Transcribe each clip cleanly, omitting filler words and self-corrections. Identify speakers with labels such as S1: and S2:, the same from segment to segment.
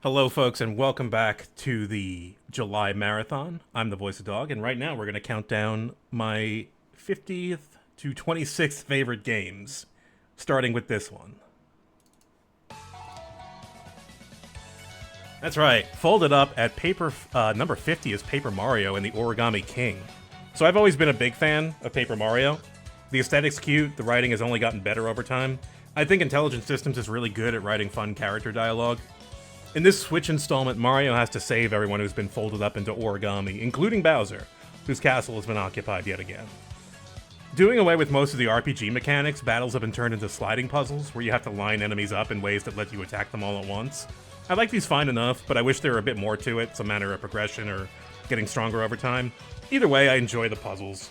S1: Hello, folks, and welcome back to the July Marathon. I'm the voice of dog, and right now we're going to count down my 50th to 26th favorite games, starting with this one. That's right, folded up at number 50 is Paper Mario and the Origami King. So I've always been a big fan of Paper Mario. The aesthetic's cute, the writing has only gotten better over time. I think Intelligent Systems is really good at writing fun character dialogue. In this Switch installment, Mario has to save everyone who's been folded up into origami, including Bowser, whose castle has been occupied yet again. Doing away with most of the RPG mechanics, battles have been turned into sliding puzzles, where you have to line enemies up in ways that let you attack them all at once. I like these fine enough, but I wish there were a bit more to it, some manner of progression or getting stronger over time. Either way, I enjoy the puzzles.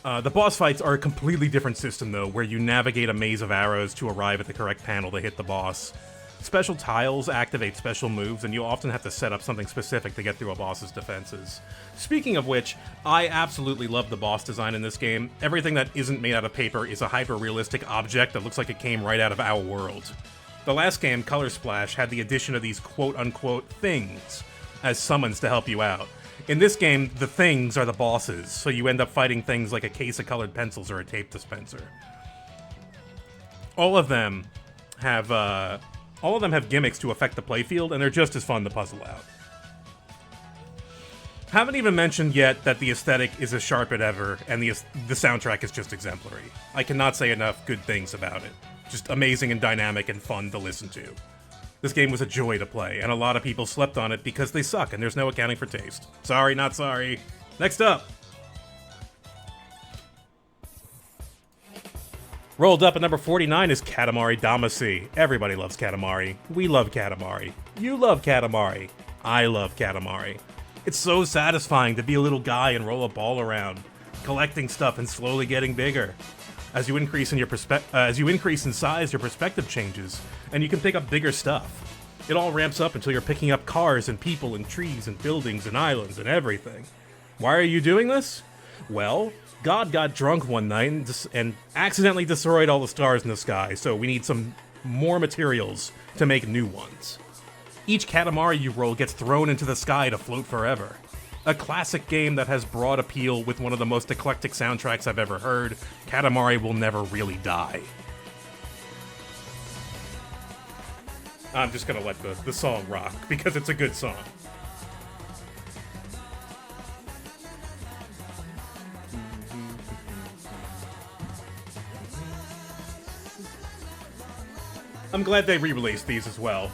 S1: The boss fights are a completely different system, though, where you navigate a maze of arrows to arrive at the correct panel to hit the boss. Special tiles activate special moves, and you often have to set up something specific to get through a boss's defenses. Speaking of which, I absolutely love the boss design in this game. Everything that isn't made out of paper is a hyper-realistic object that looks like it came right out of our world. The last game, Color Splash, had the addition of these quote-unquote things as summons to help you out. In this game, the things are the bosses, so you end up fighting things like a case of colored pencils or a tape dispenser. All of them have gimmicks to affect the playfield, and they're just as fun to puzzle out. Haven't even mentioned yet that the aesthetic is as sharp as ever, and the soundtrack is just exemplary. I cannot say enough good things about it. Just amazing and dynamic and fun to listen to. This game was a joy to play, and a lot of people slept on it because they suck, and there's no accounting for taste. Sorry, not sorry. Next up! Rolled up at number 49 is Katamari Damacy. Everybody loves Katamari. We love Katamari. You love Katamari. I love Katamari. It's so satisfying to be a little guy and roll a ball around, collecting stuff and slowly getting bigger. As you increase in size, your perspective changes, and you can pick up bigger stuff. It all ramps up until you're picking up cars and people and trees and buildings and islands and everything. Why are you doing this? Well, God got drunk one night and accidentally destroyed all the stars in the sky, so we need some more materials to make new ones. Each Katamari you roll gets thrown into the sky to float forever. A classic game that has broad appeal with one of the most eclectic soundtracks I've ever heard. Katamari will never really die. I'm just gonna let the song rock, because it's a good song. I'm glad they re-released these as well.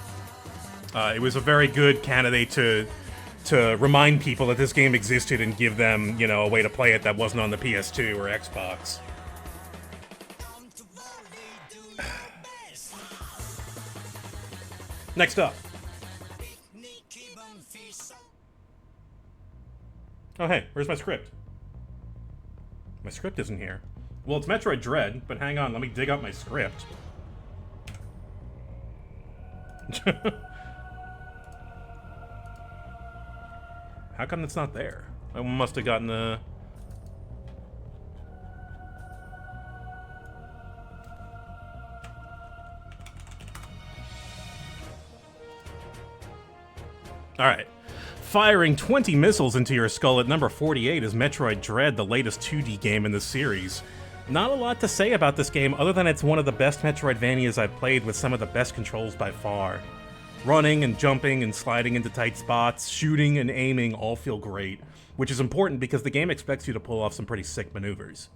S1: It was a very good candidate to remind people that this game existed and give them, a way to play it that wasn't on the PS2 or Xbox. Next up. Oh hey, where's my script? My script isn't here. Well, it's Metroid Dread, but hang on, let me dig up my script. How come it's not there? I must have gotten a... Alright. Firing 20 missiles into your skull at number 48 is Metroid Dread, the latest 2D game in the series. Not a lot to say about this game other than it's one of the best Metroidvanias I've played with some of the best controls by far. Running and jumping and sliding into tight spots, shooting and aiming all feel great, which is important because the game expects you to pull off some pretty sick maneuvers.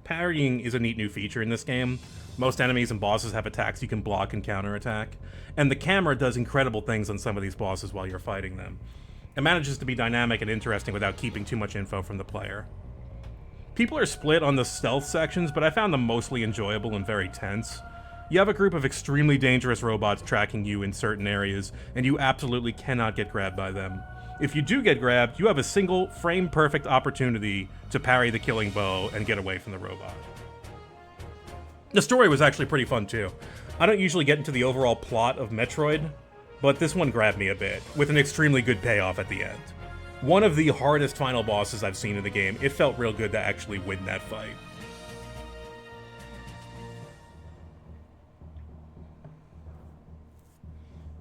S1: Parrying is a neat new feature in this game. Most enemies and bosses have attacks you can block and counterattack, and the camera does incredible things on some of these bosses while you're fighting them. It manages to be dynamic and interesting without keeping too much info from the player. People are split on the stealth sections, but I found them mostly enjoyable and very tense. You have a group of extremely dangerous robots tracking you in certain areas, and you absolutely cannot get grabbed by them. If you do get grabbed, you have a single, frame-perfect opportunity to parry the killing blow and get away from the robot. The story was actually pretty fun, too. I don't usually get into the overall plot of Metroid, but this one grabbed me a bit, with an extremely good payoff at the end. One of the hardest final bosses I've seen in the game. It felt real good to actually win that fight.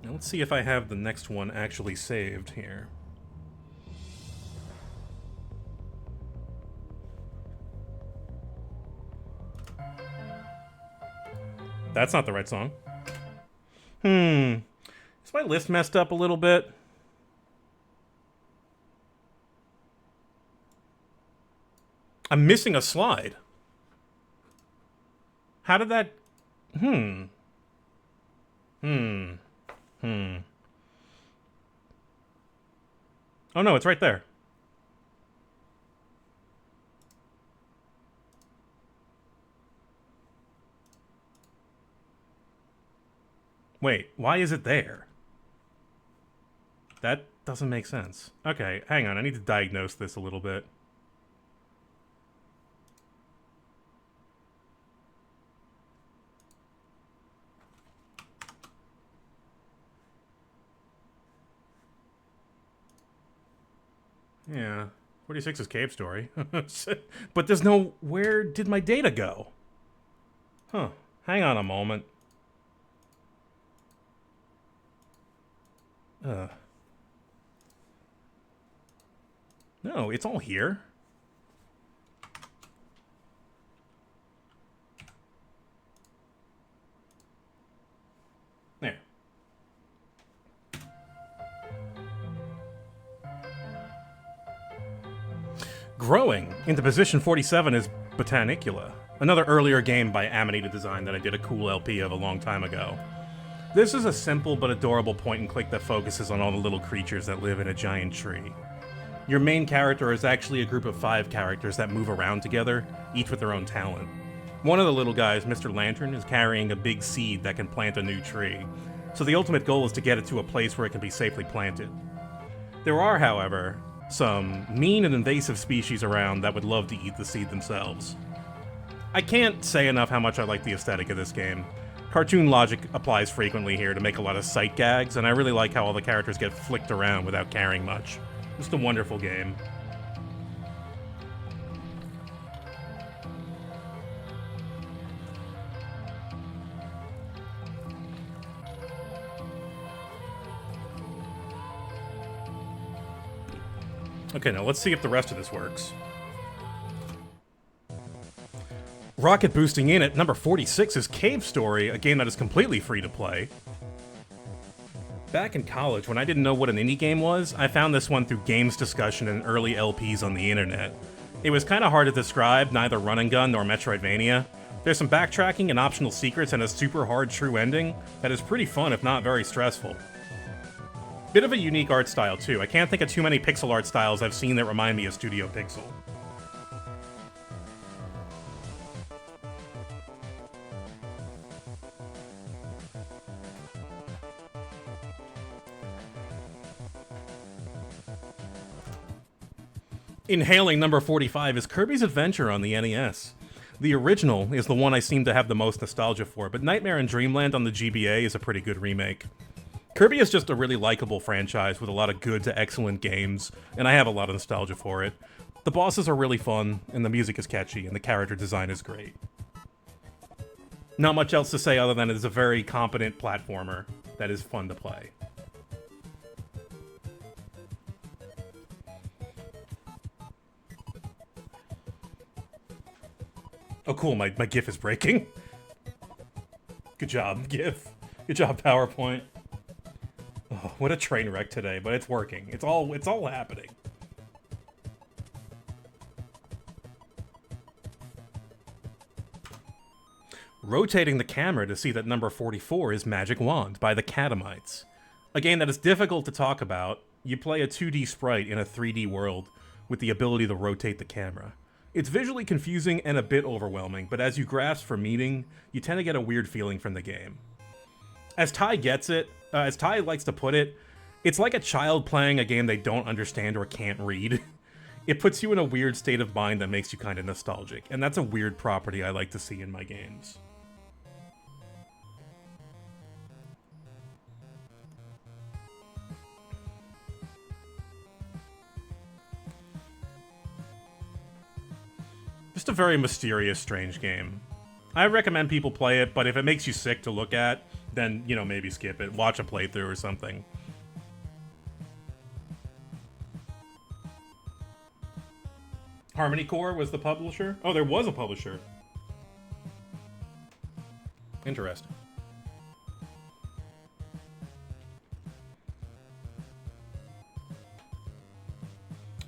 S1: Now let's see if I have the next one actually saved here. That's not the right song. Is my list messed up a little bit? I'm missing a slide. How did that... Oh no, it's right there. Wait, why is it there? That doesn't make sense. Okay, hang on, I need to diagnose this a little bit. Yeah, 46 is Cave Story. But there's no... Where did my data go? Huh. Hang on a moment. No, it's all here. There. Growing into position 47 is Botanicula, another earlier game by Amanita Design that I did a cool LP of a long time ago. This is a simple but adorable point-and-click that focuses on all the little creatures that live in a giant tree. Your main character is actually a group of 5 characters that move around together, each with their own talent. One of the little guys, Mr. Lantern, is carrying a big seed that can plant a new tree, so the ultimate goal is to get it to a place where it can be safely planted. There are, however, some mean and invasive species around that would love to eat the seed themselves. I can't say enough how much I like the aesthetic of this game. Cartoon logic applies frequently here to make a lot of sight gags, and I really like how all the characters get flicked around without carrying much. Just a wonderful game. Okay, now let's see if the rest of this works. Rocket boosting in at number 46 is Cave Story, a game that is completely free to play. Back in college, when I didn't know what an indie game was, I found this one through games discussion and early LPs on the internet. It was kinda hard to describe, neither run and gun nor Metroidvania. There's some backtracking and optional secrets and a super hard true ending that is pretty fun if not very stressful. Bit of a unique art style too. I can't think of too many pixel art styles I've seen that remind me of Studio Pixel. Inhaling number 45 is Kirby's Adventure on the NES. The original is the one I seem to have the most nostalgia for, but Nightmare in Dreamland on the GBA is a pretty good remake. Kirby is just a really likable franchise with a lot of good to excellent games, and I have a lot of nostalgia for it. The bosses are really fun, and the music is catchy, and the character design is great. Not much else to say other than it is a very competent platformer that is fun to play. Oh cool, my GIF is breaking. Good job, GIF. Good job, PowerPoint. Oh, what a train wreck today, but it's working. It's all happening. Rotating the camera to see that number 44 is Magic Wand by the Catamites. A game that is difficult to talk about. You play a 2D sprite in a 3D world with the ability to rotate the camera. It's visually confusing and a bit overwhelming, but as you grasp for meaning, you tend to get a weird feeling from the game. As Ty likes to put it, it's like a child playing a game they don't understand or can't read. It puts you in a weird state of mind that makes you kind of nostalgic, and that's a weird property I like to see in my games. Just a very mysterious, strange game. I recommend people play it, but if it makes you sick to look at, then, you know, maybe skip it. Watch a playthrough or something. Harmony Core was the publisher? Oh, there was a publisher. Interesting.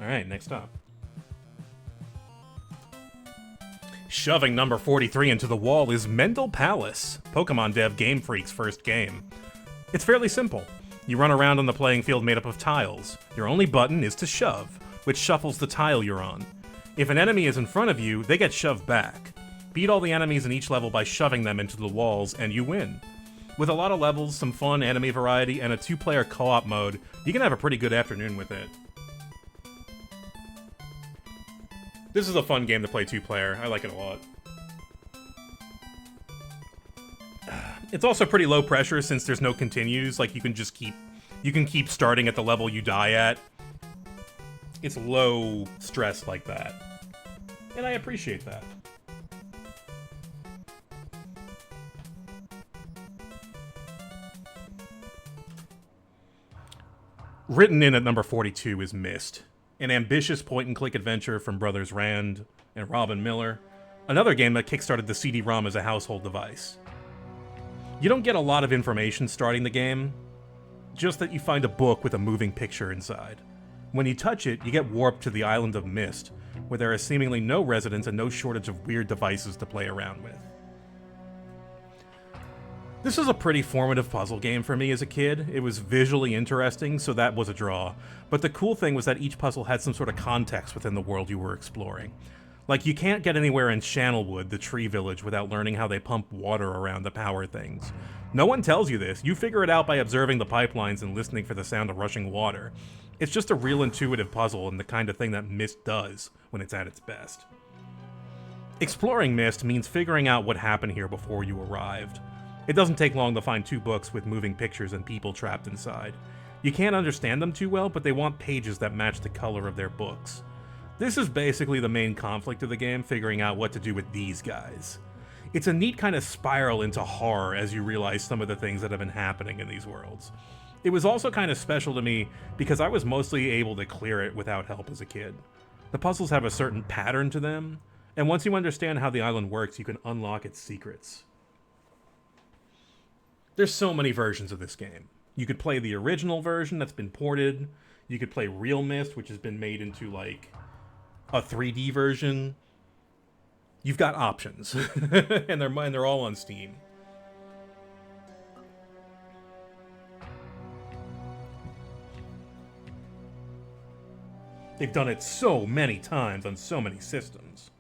S1: Alright, next up. Shoving number 43 into the wall is Mendel Palace, Pokemon dev Game Freak's first game. It's fairly simple. You run around on the playing field made up of tiles. Your only button is to shove, which shuffles the tile you're on. If an enemy is in front of you, they get shoved back. Beat all the enemies in each level by shoving them into the walls, and you win. With a lot of levels, some fun enemy variety, and a 2-player co-op mode, you can have a pretty good afternoon with it. This is a fun game to play 2-player. I like it a lot. It's also pretty low pressure since there's no continues. Like, you can keep starting at the level you die at. It's low stress like that. And I appreciate that. Written in at number 42 is Myst, an ambitious point-and-click adventure from brothers Rand and Robin Miller, another game that kickstarted the CD-ROM as a household device. You don't get a lot of information starting the game, just that you find a book with a moving picture inside. When you touch it, you get warped to the island of Myst, where there are seemingly no residents and no shortage of weird devices to play around with. This was a pretty formative puzzle game for me as a kid. It was visually interesting, so that was a draw. But the cool thing was that each puzzle had some sort of context within the world you were exploring. Like, you can't get anywhere in Channelwood, the tree village, without learning how they pump water around to power things. No one tells you this. You figure it out by observing the pipelines and listening for the sound of rushing water. It's just a real intuitive puzzle and the kind of thing that Myst does when it's at its best. Exploring Myst means figuring out what happened here before you arrived. It doesn't take long to find 2 books with moving pictures and people trapped inside. You can't understand them too well, but they want pages that match the color of their books. This is basically the main conflict of the game, figuring out what to do with these guys. It's a neat kind of spiral into horror as you realize some of the things that have been happening in these worlds. It was also kind of special to me because I was mostly able to clear it without help as a kid. The puzzles have a certain pattern to them, and once you understand how the island works, you can unlock its secrets. There's so many versions of this game. You could play the original version that's been ported. You could play Real Myst, which has been made into, like, a 3D version. You've got options. and they're all on Steam. They've done it so many times on so many systems.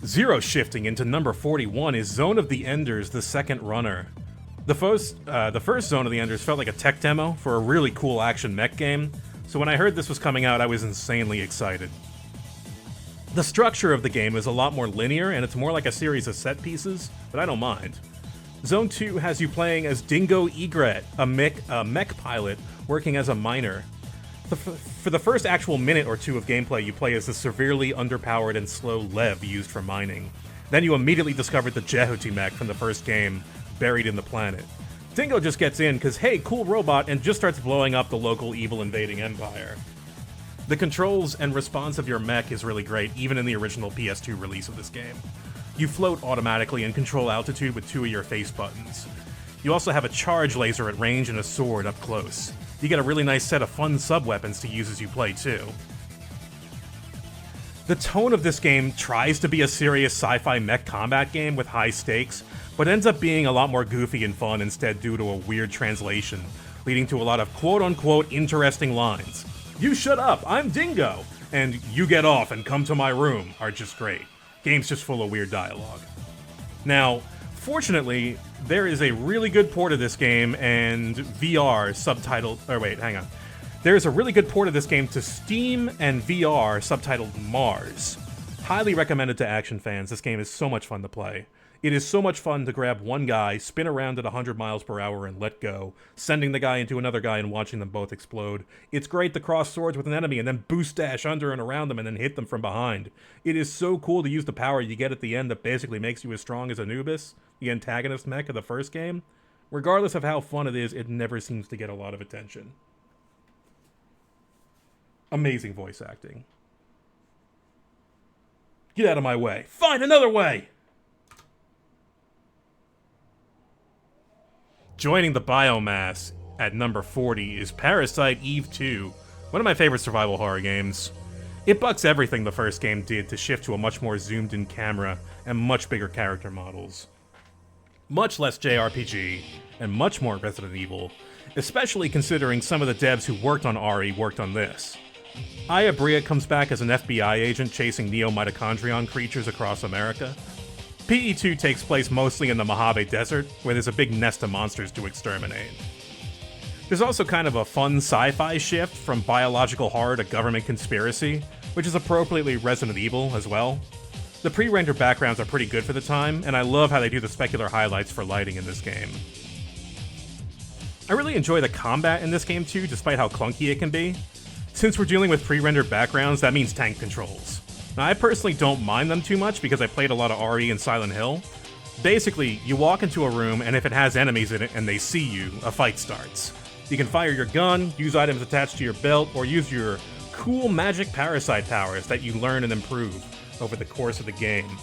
S1: Zero shifting into number 41 is Zone of the Enders, the second runner. The first Zone of the Enders felt like a tech demo for a really cool action mech game, so when I heard this was coming out, I was insanely excited. The structure of the game is a lot more linear, and it's more like a series of set pieces, but I don't mind. Zone 2 has you playing as Dingo Egret, a mech pilot working as a miner. For the first actual minute or two of gameplay, you play as the severely underpowered and slow Lev used for mining. Then you immediately discovered the Jehuti mech from the first game, buried in the planet. Dingo just gets in because, hey, cool robot, and just starts blowing up the local evil invading empire. The controls and response of your mech is really great, even in the original PS2 release of this game. You float automatically and control altitude with 2 of your face buttons. You also have a charge laser at range and a sword up close. You get a really nice set of fun sub-weapons to use as you play, too. The tone of this game tries to be a serious sci-fi mech combat game with high stakes, but ends up being a lot more goofy and fun instead due to a weird translation, leading to a lot of quote-unquote interesting lines. "You shut up, I'm Dingo!" and "You get off and come to my room" are just great. Game's just full of weird dialogue. Now, fortunately, there is a really good port of this game and VR subtitled... There's a really good port of this game to Steam and VR subtitled Mars. Highly recommended to action fans. This game is so much fun to play. It is so much fun to grab one guy, spin around at 100 miles per hour and let go, sending the guy into another guy and watching them both explode. It's great to cross swords with an enemy and then boost dash under and around them and then hit them from behind. It is so cool to use the power you get at the end that basically makes you as strong as Anubis, the antagonist mech of the first game. Regardless of how fun it is, it never seems to get a lot of attention. Amazing voice acting. Get out of my way. Find another way! Joining the biomass at number 40 is Parasite Eve 2, one of my favorite survival horror games. It bucks everything the first game did to shift to a much more zoomed-in camera and much bigger character models. Much less JRPG, and much more Resident Evil, especially considering some of the devs who worked on RE worked on this. Aya Bria comes back as an FBI agent chasing neo-mitochondrion creatures across America. PE2 takes place mostly in the Mojave Desert, where there's a big nest of monsters to exterminate. There's also kind of a fun sci-fi shift from biological horror to government conspiracy, which is appropriately Resident Evil as well. The pre-rendered backgrounds are pretty good for the time, and I love how they do the specular highlights for lighting in this game. I really enjoy the combat in this game too, despite how clunky it can be. Since we're dealing with pre-rendered backgrounds, that means tank controls. Now, I personally don't mind them too much because I played a lot of RE and Silent Hill. Basically, you walk into a room, and if it has enemies in it and they see you, a fight starts. You can fire your gun, use items attached to your belt, or use your cool magic parasite powers that you learn and improve over the course of the game.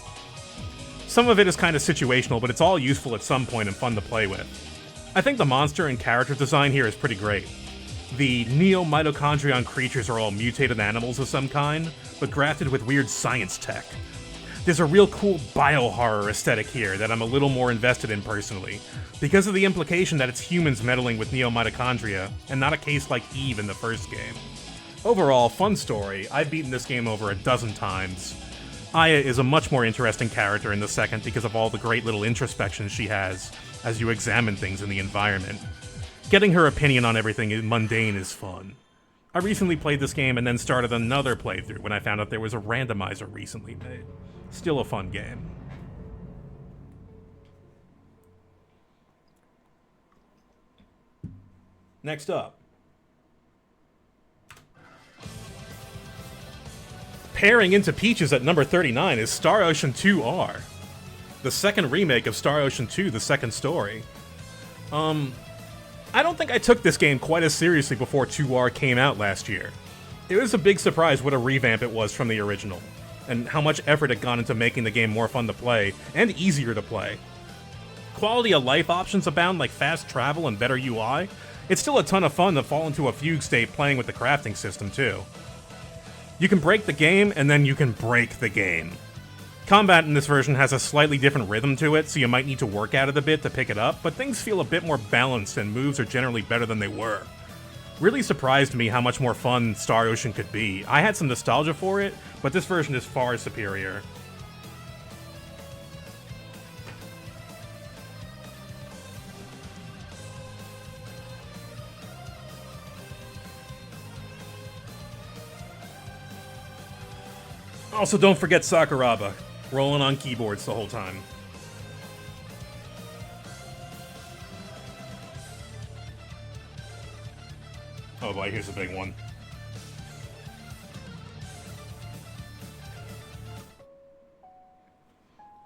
S1: Some of it is kind of situational, but it's all useful at some point and fun to play with. I think the monster and character design here is pretty great. The neo-mitochondrion creatures are all mutated animals of some kind, but grafted with weird science tech. There's a real cool bio-horror aesthetic here that I'm a little more invested in personally, because of the implication that it's humans meddling with neo-mitochondria, and not a case like Eve in the first game. Overall, fun story. I've beaten this game over a dozen times. Aya is a much more interesting character in the second because of all the great little introspections she has as you examine things in the environment. Getting her opinion on everything mundane is fun. I recently played this game and then started another playthrough when I found out there was a randomizer recently made. Still a fun game. Next up. Pairing into Peaches at number 39 is Star Ocean 2R, the second remake of Star Ocean 2, The Second Story. I don't think I took this game quite as seriously before 2R came out last year. It was a big surprise what a revamp it was from the original, and how much effort had gone into making the game more fun to play, and easier to play. Quality of life options abound like fast travel and better UI. It's still a ton of fun to fall into a fugue state playing with the crafting system too. You can break the game, and then you can break the game. Combat in this version has a slightly different rhythm to it, so you might need to work at it a bit to pick it up, but things feel a bit more balanced and moves are generally better than they were. Really surprised me how much more fun Star Ocean could be. I had some nostalgia for it, but this version is far superior. Also, don't forget Sakuraba, rolling on keyboards the whole time. Oh boy, here's a big one.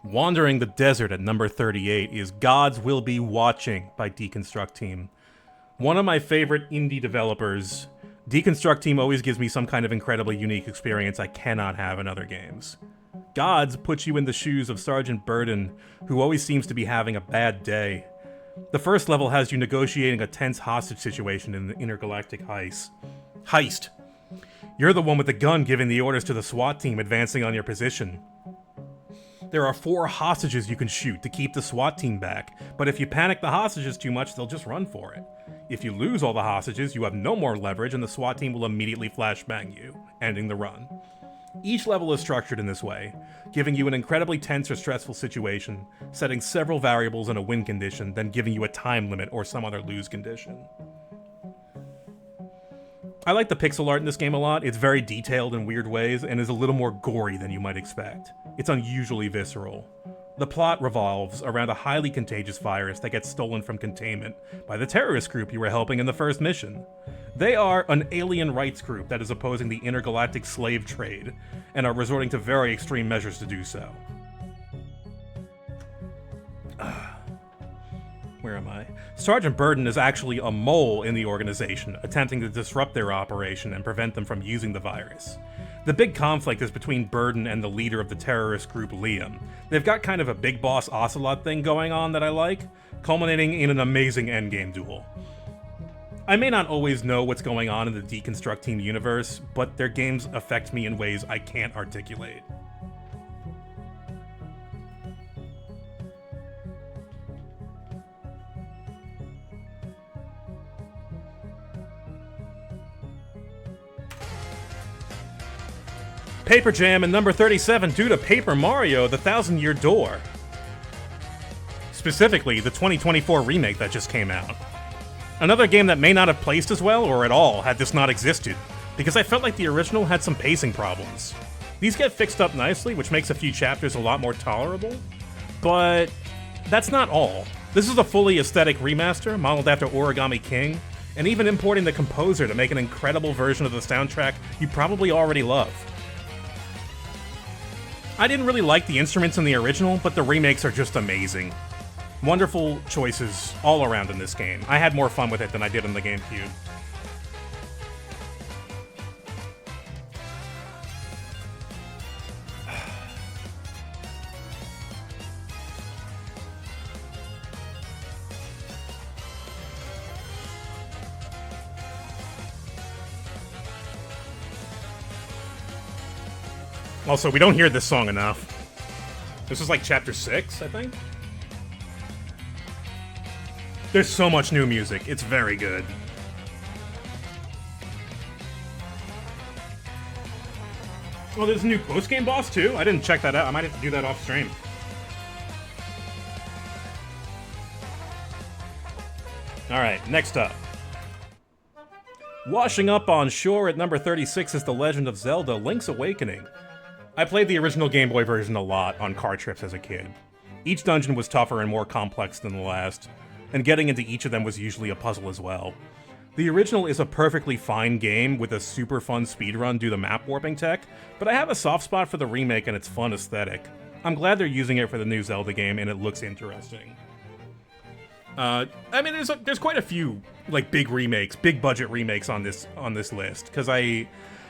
S1: Wandering the Desert at number 38 is Gods Will Be Watching by Deconstruct Team. One of my favorite indie developers. Deconstruct Team always gives me some kind of incredibly unique experience I cannot have in other games. Gods puts you in the shoes of Sergeant Burden, who always seems to be having a bad day. The first level has you negotiating a tense hostage situation in the intergalactic heist. You're the one with the gun giving the orders to the SWAT team advancing on your position. There are 4 hostages you can shoot to keep the SWAT team back, but if you panic the hostages too much, they'll just run for it. If you lose all the hostages, you have no more leverage and the SWAT team will immediately flashbang you, ending the run. Each level is structured in this way, giving you an incredibly tense or stressful situation, setting several variables in a win condition, then giving you a time limit or some other lose condition. I like the pixel art in this game a lot. It's very detailed in weird ways and is a little more gory than you might expect. It's unusually visceral. The plot revolves around a highly contagious virus that gets stolen from containment by the terrorist group you were helping in the first mission. They are an alien rights group that is opposing the intergalactic slave trade, and are resorting to very extreme measures to do so. Where am I? Sergeant Burden is actually a mole in the organization, attempting to disrupt their operation and prevent them from using the virus. The big conflict is between Burden and the leader of the terrorist group, Liam. They've got kind of a big boss Ocelot thing going on that I like, culminating in an amazing endgame duel. I may not always know what's going on in the Deconstruct Team universe, but their games affect me in ways I can't articulate. Paper Jam and number 37 due to Paper Mario: The Thousand-Year Door. Specifically, the 2024 remake that just came out. Another game that may not have placed as well or at all had this not existed, because I felt like the original had some pacing problems. These get fixed up nicely, which makes a few chapters a lot more tolerable, but that's not all. This is a fully aesthetic remaster, modeled after Origami King, and even importing the composer to make an incredible version of the soundtrack you probably already love. I didn't really like the instruments in the original, but the remakes are just amazing. Wonderful choices all around in this game. I had more fun with it than I did in the GameCube. Also, we don't hear this song enough. This is like chapter 6, I think? There's so much new music. It's very good. Oh, there's a new post-game boss, too? I didn't check that out. I might have to do that off stream. Alright, next up. Washing up on shore at number 36 is The Legend of Zelda: Link's Awakening. I played the original Game Boy version a lot on car trips as a kid. Each dungeon was tougher and more complex than the last, and getting into each of them was usually a puzzle as well. The original is a perfectly fine game with a super fun speedrun due to map warping tech, but I have a soft spot for the remake and its fun aesthetic. I'm glad they're using it for the new Zelda game, and it looks interesting. I mean, there's quite a few like big remakes, big budget remakes on this list, because I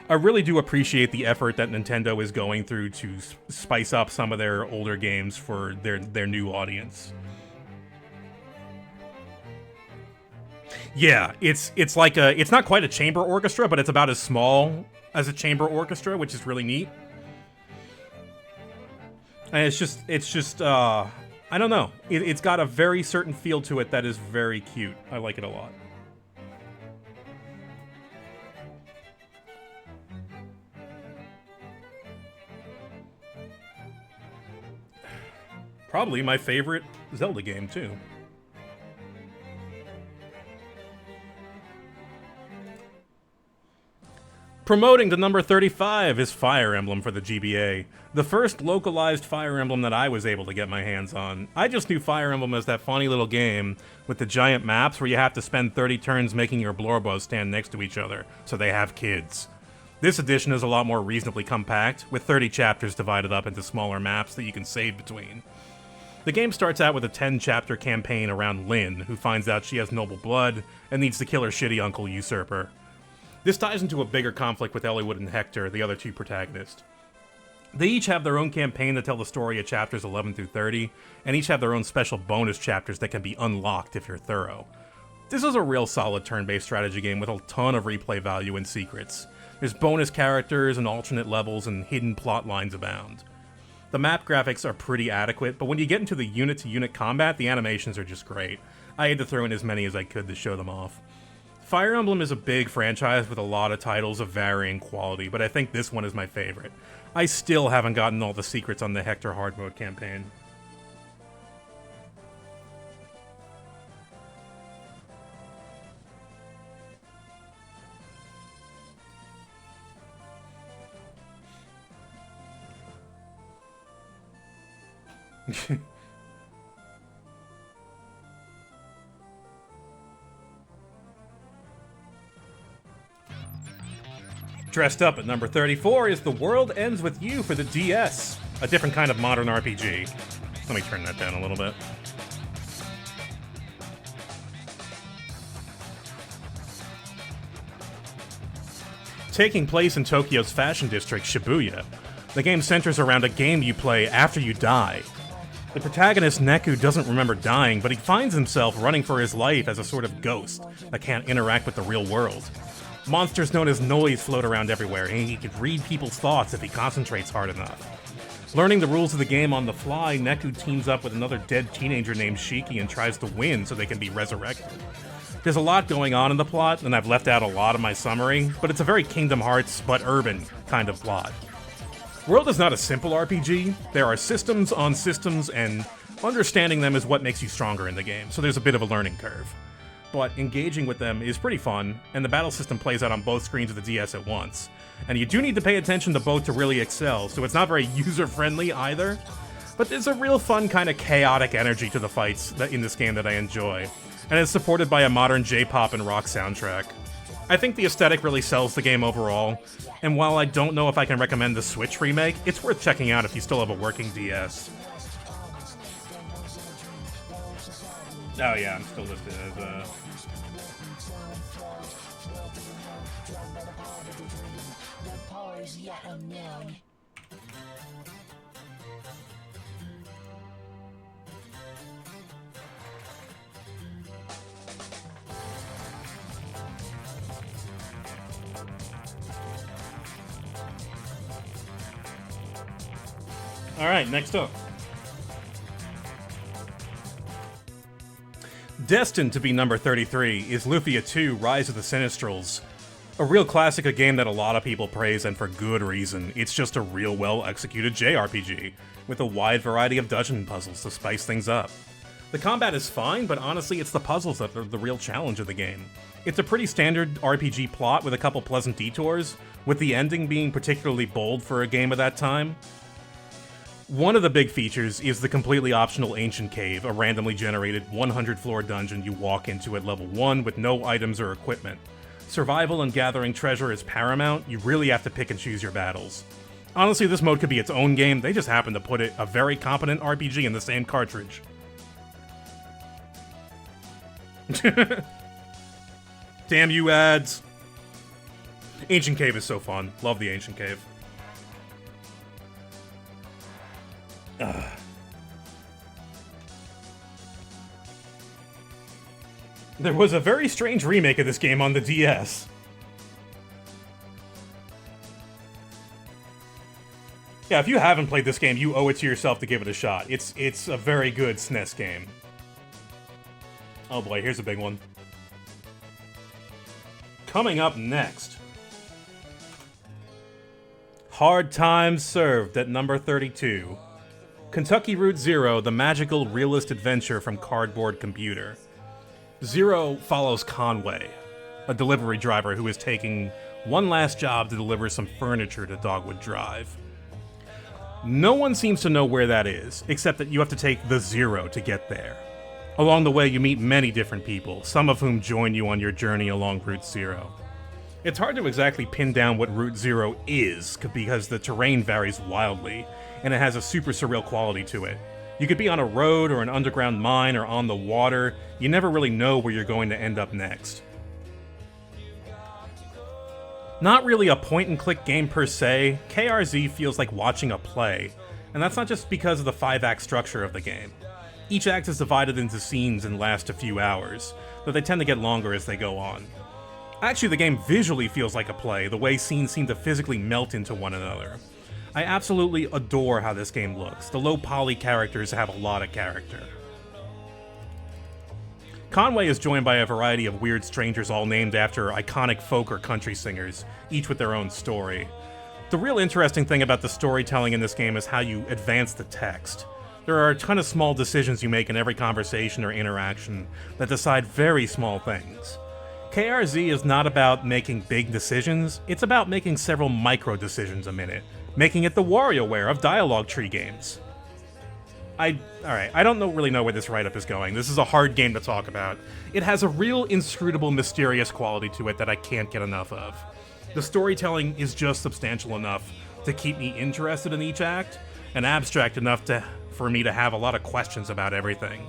S1: really do appreciate the effort that Nintendo is going through to spice up some of their older games for their new audience. Yeah, it's like it's not quite a chamber orchestra, but it's about as small as a chamber orchestra, which is really neat. And it's just I don't know. It's got a very certain feel to it that is very cute. I like it a lot. Probably my favorite Zelda game, too. Promoting to number 35 is Fire Emblem for the GBA, the first localized Fire Emblem that I was able to get my hands on. I just knew Fire Emblem as that funny little game with the giant maps where you have to spend 30 turns making your Blorbos stand next to each other, so they have kids. This edition is a lot more reasonably compact, with 30 chapters divided up into smaller maps that you can save between. The game starts out with a 10-chapter campaign around Lynn, who finds out she has noble blood and needs to kill her shitty uncle usurper. This ties into a bigger conflict with Eliwood and Hector, the other two protagonists. They each have their own campaign to tell the story of chapters 11 through 30, and each have their own special bonus chapters that can be unlocked if you're thorough. This is a real solid turn-based strategy game with a ton of replay value and secrets. There's bonus characters and alternate levels, and hidden plot lines abound. The map graphics are pretty adequate, but when you get into the unit-to-unit combat, the animations are just great. I had to throw in as many as I could to show them off. Fire Emblem is a big franchise with a lot of titles of varying quality, but I think this one is my favorite. I still haven't gotten all the secrets on the Hector Hard Mode campaign. Dressed up at number 34 is The World Ends With You for the DS, a different kind of modern RPG. Let me turn that down a little bit. Taking place in Tokyo's fashion district, Shibuya, the game centers around a game you play after you die. The protagonist, Neku, doesn't remember dying, but he finds himself running for his life as a sort of ghost that can't interact with the real world. Monsters known as noise float around everywhere, and he can read people's thoughts if he concentrates hard enough. Learning the rules of the game on the fly, Neku teams up with another dead teenager named Shiki and tries to win so they can be resurrected. There's a lot going on in the plot, and I've left out a lot of my summary, but it's a very Kingdom Hearts, but urban, kind of plot. World is not a simple RPG. There are systems on systems, and understanding them is what makes you stronger in the game, so there's a bit of a learning curve. But engaging with them is pretty fun, and the battle system plays out on both screens of the DS at once. And you do need to pay attention to both to really excel, so it's not very user-friendly either. But there's a real fun kind of chaotic energy to the fights in this game that I enjoy, and it's supported by a modern J-pop and rock soundtrack. I think the aesthetic really sells the game overall, and while I don't know if I can recommend the Switch remake, it's worth checking out if you still have a working DS. Oh yeah, I'm still listed as Alright, next up. Destined to be number 33 is Lufia 2 Rise of the Sinistrals. A real classic, a game that a lot of people praise, and for good reason. It's just a real well-executed JRPG, with a wide variety of dungeon puzzles to spice things up. The combat is fine, but honestly it's the puzzles that are the real challenge of the game. It's a pretty standard RPG plot with a couple pleasant detours, with the ending being particularly bold for a game of that time. One of the big features is the completely optional Ancient Cave, a randomly generated 100-floor dungeon you walk into at level 1 with no items or equipment. Survival and gathering treasure is paramount, you really have to pick and choose your battles. Honestly, this mode could be its own game, they just happen to put a very competent RPG in the same cartridge. Damn you ads! Ancient Cave is so fun, love the Ancient Cave. There was a very strange remake of this game on the DS. Yeah, if you haven't played this game, you owe it to yourself to give it a shot. It's a very good SNES game. Oh boy, here's a big one. Coming up next. Hard Times Served at number 32. Kentucky Route Zero, the magical realist adventure from Cardboard Computer. Zero follows Conway, a delivery driver who is taking one last job to deliver some furniture to Dogwood Drive. No one seems to know where that is, except that you have to take the Zero to get there. Along the way, you meet many different people, some of whom join you on your journey along Route Zero. It's hard to exactly pin down what Route Zero is, because the terrain varies wildly, and it has a super surreal quality to it. You could be on a road or an underground mine or on the water, you never really know where you're going to end up next. Not really a point-and-click game per se, KRZ feels like watching a play, and that's not just because of the 5-act structure of the game. Each act is divided into scenes and lasts a few hours, though they tend to get longer as they go on. Actually, the game visually feels like a play, the way scenes seem to physically melt into one another. I absolutely adore how this game looks. The low-poly characters have a lot of character. Conway is joined by a variety of weird strangers all named after iconic folk or country singers, each with their own story. The real interesting thing about the storytelling in this game is how you advance the text. There are a ton of small decisions you make in every conversation or interaction that decide very small things. KRZ is not about making big decisions, it's about making several micro decisions a minute, making it the WarioWare of dialogue tree games. Alright, I don't really know where this write-up is going. This is a hard game to talk about. It has a real inscrutable, mysterious quality to it that I can't get enough of. The storytelling is just substantial enough to keep me interested in each act, and abstract enough for me to have a lot of questions about everything.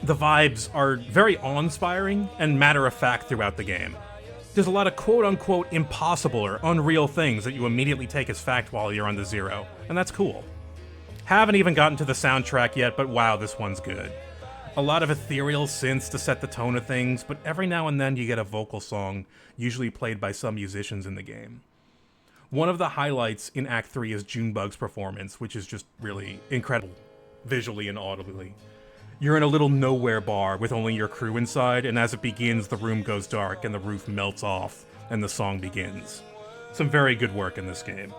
S1: The vibes are very awe-inspiring and matter-of-fact throughout the game. There's a lot of quote-unquote impossible or unreal things that you immediately take as fact while you're on the zero, and that's cool. Haven't even gotten to the soundtrack yet, but wow, this one's good. A lot of ethereal synths to set the tone of things, but every now and then you get a vocal song, usually played by some musicians in the game. One of the highlights in Act 3 is Junebug's performance, which is just really incredible, visually and audibly. You're in a little nowhere bar with only your crew inside, and as it begins, the room goes dark and the roof melts off, and the song begins. Some very good work in this game.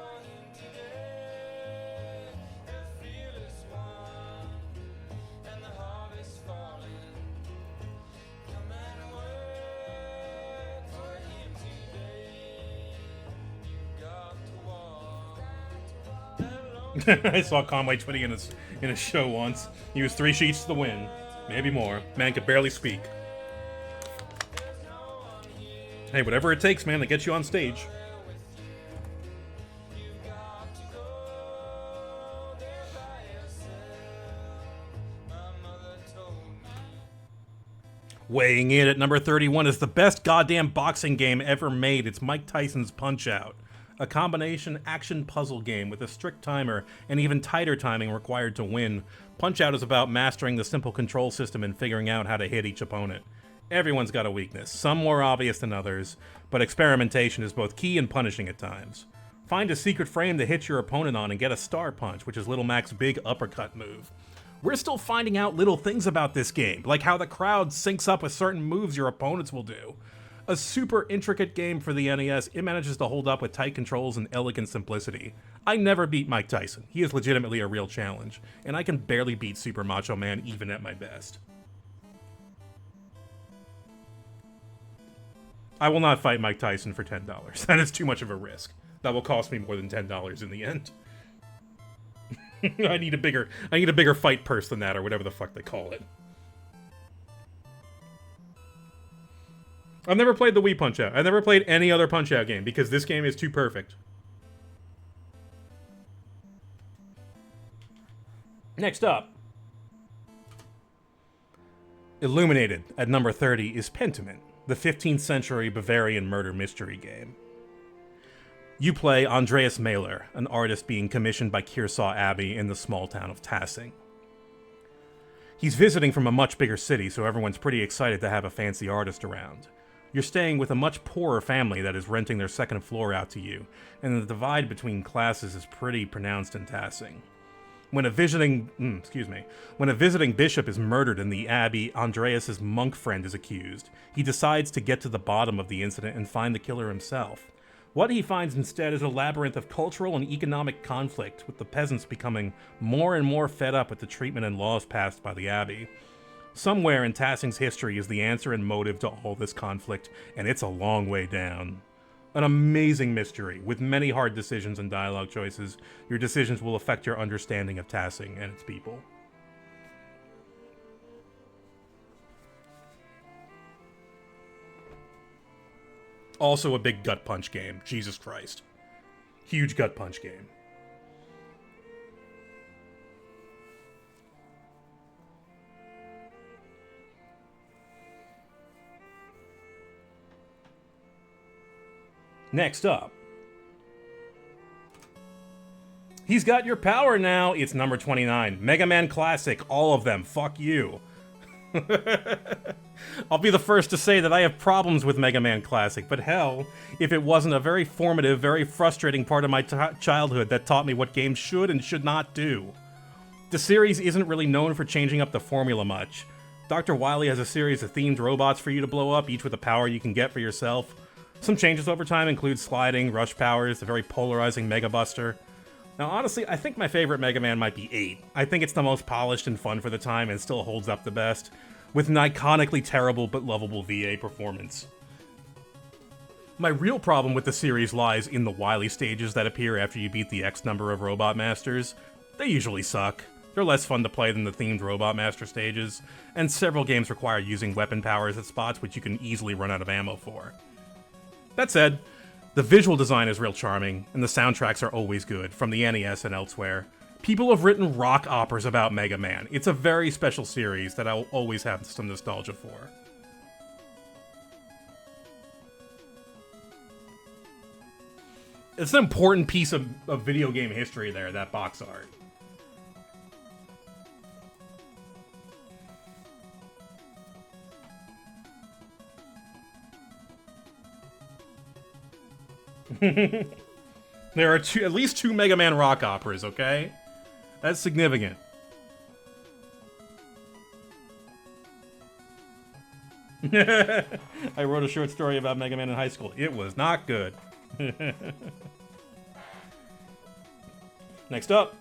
S1: I saw Conway tweeting in a show once. He was 3 sheets to the wind. Maybe more. Man could barely speak. Hey, whatever it takes, man, to get you on stage. Weighing in at number 31 is the best goddamn boxing game ever made. It's Mike Tyson's Punch-Out! A combination action puzzle game with a strict timer and even tighter timing required to win. Punch-Out! Is about mastering the simple control system and figuring out how to hit each opponent. Everyone's got a weakness, some more obvious than others, but experimentation is both key and punishing at times. Find a secret frame to hit your opponent on and get a star punch, which is Little Mac's big uppercut move. We're still finding out little things about this game, like how the crowd syncs up with certain moves your opponents will do. A super intricate game for the NES, it manages to hold up with tight controls and elegant simplicity. I never beat Mike Tyson. He is legitimately a real challenge, and I can barely beat Super Macho Man even at my best. I will not fight Mike Tyson for $10. That is too much of a risk. That will cost me more than $10 in the end. I need a bigger fight purse than that, or whatever the fuck they call it. I've never played the Wii Punch-Out! I've never played any other Punch-Out! Game, because this game is too perfect. Next up. Illuminated at number 30 is Pentiment, the 15th century Bavarian murder mystery game. You play Andreas Mahler, an artist being commissioned by Kearsaw Abbey in the small town of Tassing. He's visiting from a much bigger city, so everyone's pretty excited to have a fancy artist around. You're staying with a much poorer family that is renting their second floor out to you, and the divide between classes is pretty pronounced in Tassing. When a visiting bishop is murdered in the abbey, Andreas's monk friend is accused. He decides to get to the bottom of the incident and find the killer himself. What he finds instead is a labyrinth of cultural and economic conflict, with the peasants becoming more and more fed up with the treatment and laws passed by the abbey. Somewhere in Tassing's history is the answer and motive to all this conflict, and it's a long way down. An amazing mystery, with many hard decisions and dialogue choices. Your decisions will affect your understanding of Tassing and its people. Also a big gut punch game, Jesus Christ. Huge gut punch game. Next up. He's got your power now. It's number 29. Mega Man Classic. All of them. Fuck you. I'll be the first to say that I have problems with Mega Man Classic, but hell, if it wasn't a very formative, very frustrating part of my childhood that taught me what games should and should not do. The series isn't really known for changing up the formula much. Dr. Wily has a series of themed robots for you to blow up, each with a power you can get for yourself. Some changes over time include sliding, rush powers, the very polarizing Mega Buster. Now honestly, I think my favorite Mega Man might be 8. I think it's the most polished and fun for the time and still holds up the best, with an iconically terrible but lovable VA performance. My real problem with the series lies in the Wily stages that appear after you beat the X number of Robot Masters. They usually suck. They're less fun to play than the themed Robot Master stages, and several games require using weapon powers at spots which you can easily run out of ammo for. That said, the visual design is real charming, and the soundtracks are always good, from the NES and elsewhere. People have written rock operas about Mega Man. It's a very special series that I'll always have some nostalgia for. It's an important piece of video game history there, that box art. There are at least two Mega Man rock operas, okay? That's significant. I wrote a short story about Mega Man in high school. It was not good. Next up.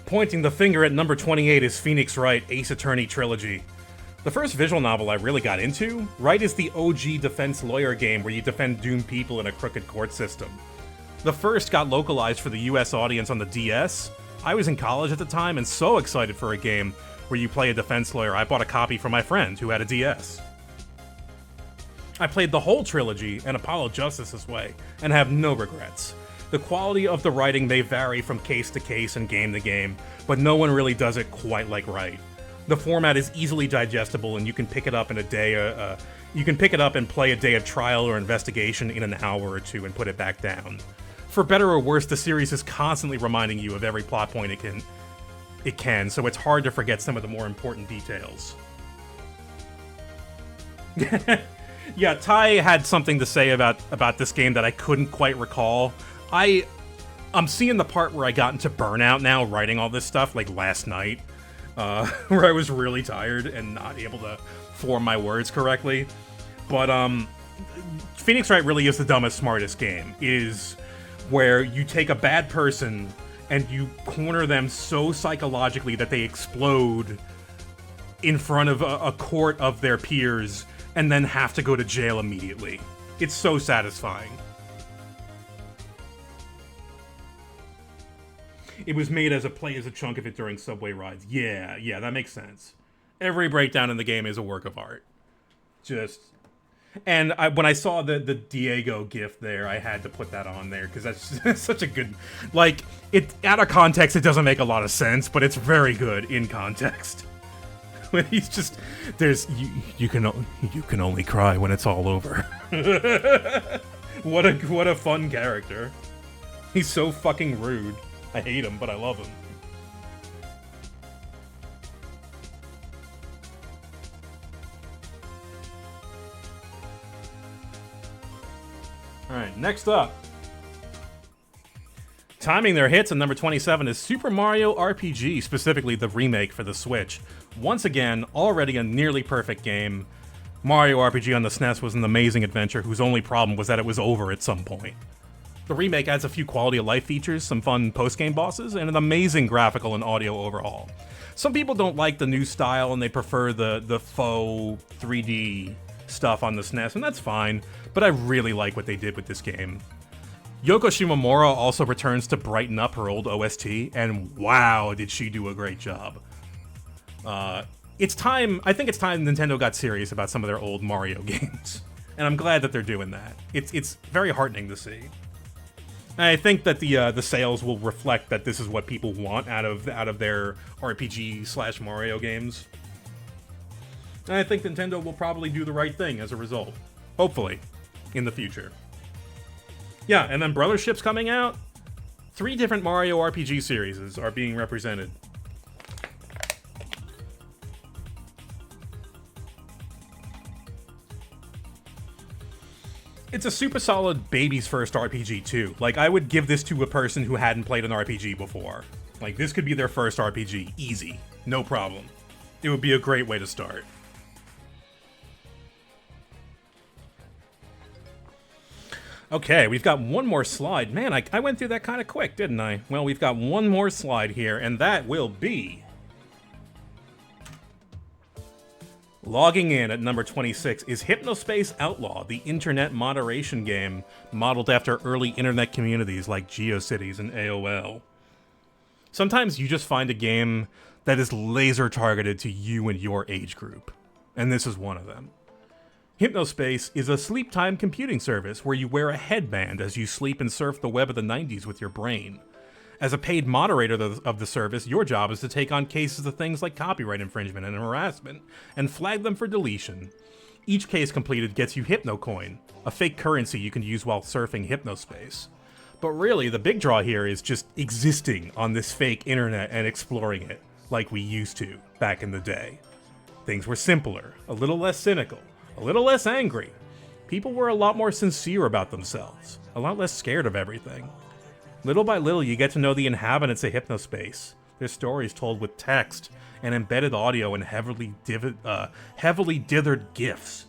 S1: Pointing the finger at number 28 is Phoenix Wright, Ace Attorney Trilogy. The first visual novel I really got into, Wright is the OG defense lawyer game where you defend doomed people in a crooked court system. The first got localized for the US audience on the DS. I was in college at the time and so excited for a game where you play a defense lawyer, I bought a copy for my friend who had a DS. I played the whole trilogy and Apollo Justice this way, and have no regrets. The quality of the writing may vary from case to case and game to game, but no one really does it quite like Wright. The format is easily digestible, and you can pick it up in a day. You can pick it up and play a day of trial or investigation in an hour or two and put it back down. For better or worse, the series is constantly reminding you of every plot point it can, so it's hard to forget some of the more important details. Yeah, Ty had something to say about this game that I couldn't quite recall. I'm seeing the part where I got into burnout now, writing all this stuff, like last night, where I was really tired and not able to form my words correctly. But Phoenix Wright really is the dumbest, smartest game. It is where you take a bad person and you corner them so psychologically that they explode in front of a court of their peers and then have to go to jail immediately. It's so satisfying. It was made as a chunk of it during subway rides. Yeah, that makes sense. Every breakdown in the game is a work of art. And when I saw the Diego gif there, I had to put that on there, because that's such a good... Like, out of context, it doesn't make a lot of sense, but it's very good in context. When he's just... You can only cry when it's all over. What a fun character. He's so fucking rude. I hate him, but I love him. Alright, next up. Timing their hits at number 27 is Super Mario RPG, specifically the remake for the Switch. Once again, already a nearly perfect game. Mario RPG on the SNES was an amazing adventure whose only problem was that it was over at some point. The remake adds a few quality of life features, some fun post-game bosses, and an amazing graphical and audio overhaul. Some people don't like the new style and they prefer the faux 3D stuff on the SNES, and that's fine, but I really like what they did with this game. Yoko Shimomura also returns to brighten up her old OST, and wow, did she do a great job. I think it's time Nintendo got serious about some of their old Mario games, and I'm glad that they're doing that. It's very heartening to see. And I think that the sales will reflect that this is what people want out of their RPG/Mario games. And I think Nintendo will probably do the right thing as a result. Hopefully. In the future. Yeah, and then Brothership's coming out. 3 different Mario RPG series are being represented. It's a super solid baby's first RPG, too. Like, I would give this to a person who hadn't played an RPG before. Like, this could be their first RPG. Easy. No problem. It would be a great way to start. Okay, we've got one more slide. Man, I went through that kind of quick, didn't I? Well, we've got one more slide here, and that will be... Logging in at number 26 is Hypnospace Outlaw, the internet moderation game modeled after early internet communities like GeoCities and AOL. Sometimes you just find a game that is laser targeted to you and your age group, and this is one of them. Hypnospace is a sleep time computing service where you wear a headband as you sleep and surf the web of the 90s with your brain. As a paid moderator of the service, your job is to take on cases of things like copyright infringement and harassment, and flag them for deletion. Each case completed gets you HypnoCoin, a fake currency you can use while surfing Hypnospace. But really, the big draw here is just existing on this fake internet and exploring it, like we used to back in the day. Things were simpler, a little less cynical, a little less angry. People were a lot more sincere about themselves, a lot less scared of everything. Little by little, you get to know the inhabitants of Hypnospace, their stories told with text and embedded audio and heavily dithered GIFs.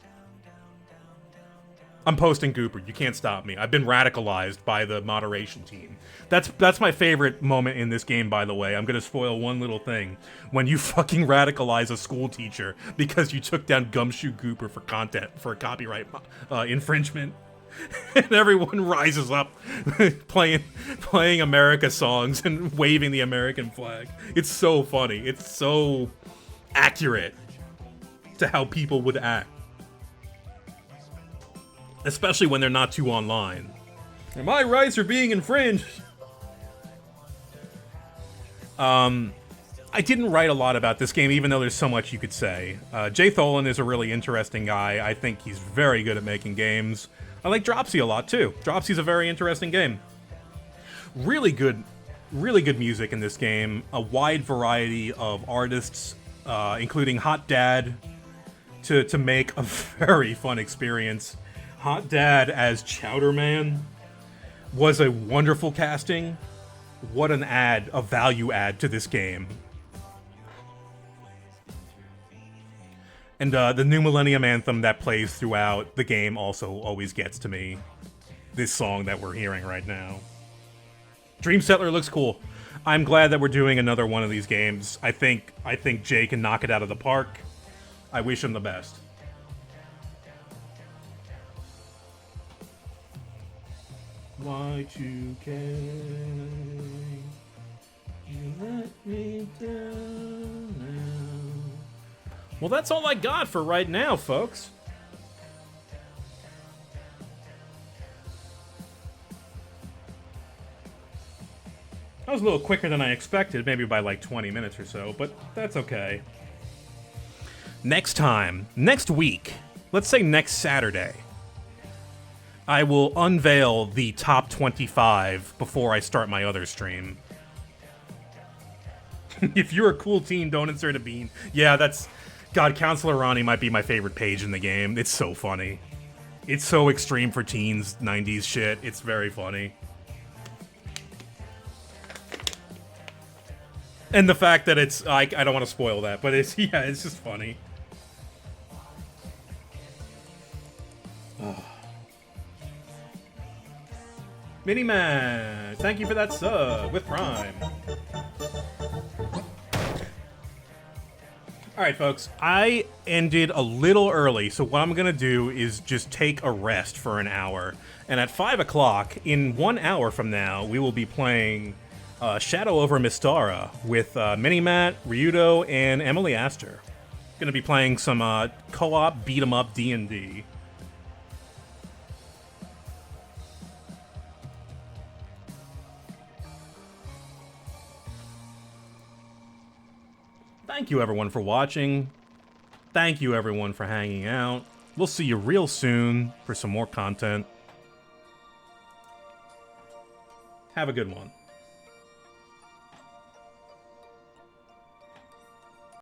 S1: I'm posting Gooper, you can't stop me. I've been radicalized by the moderation team. That's my favorite moment in this game, by the way. I'm gonna spoil one little thing. When you fucking radicalize a school teacher because you took down Gumshoe Gooper for copyright infringement. And everyone rises up playing America songs and waving the American flag. It's so funny. It's so accurate to how people would act. Especially when they're not too online. And my rights are being infringed. I didn't write a lot about this game, even though there's so much you could say. Jay Tholen is a really interesting guy. I think he's very good at making games. I like Dropsy a lot, too. Dropsy's a very interesting game. Really good music in this game. A wide variety of artists, including Hot Dad, to make a very fun experience. Hot Dad as Chowder Man was a wonderful casting. What an a value add to this game. And the New Millennium Anthem that plays throughout the game also always gets to me. This song that we're hearing right now. Dream Settler looks cool. I'm glad that we're doing another one of these games. I think Jay can knock it out of the park. I wish him the best. Y2K, you let me down now. Well, that's all I got for right now, folks. That was a little quicker than I expected, maybe by like 20 minutes or so, but that's okay. Next week, let's say next Saturday, I will unveil the top 25 before I start my other stream. If you're a cool teen, don't insert a bean. Yeah, that's... God, Counselor Ronnie might be my favorite page in the game. It's so funny. It's so extreme for teens, 90s shit. It's very funny. And the fact that it's... I don't want to spoil that, but it's... Yeah, it's just funny. Oh. Miniman, thank you for that sub with Prime. Alright, folks, I ended a little early, so what I'm gonna do is just take a rest for an hour. And at 5 o'clock, in 1 hour from now, we will be playing Shadow over Mystara with Minimat, Ryudo, and Emily Astor. Gonna be playing some co-op beat-em-up D&D. Thank you, everyone, for watching. Thank you, everyone, for hanging out. We'll see you real soon for some more content. Have a good one.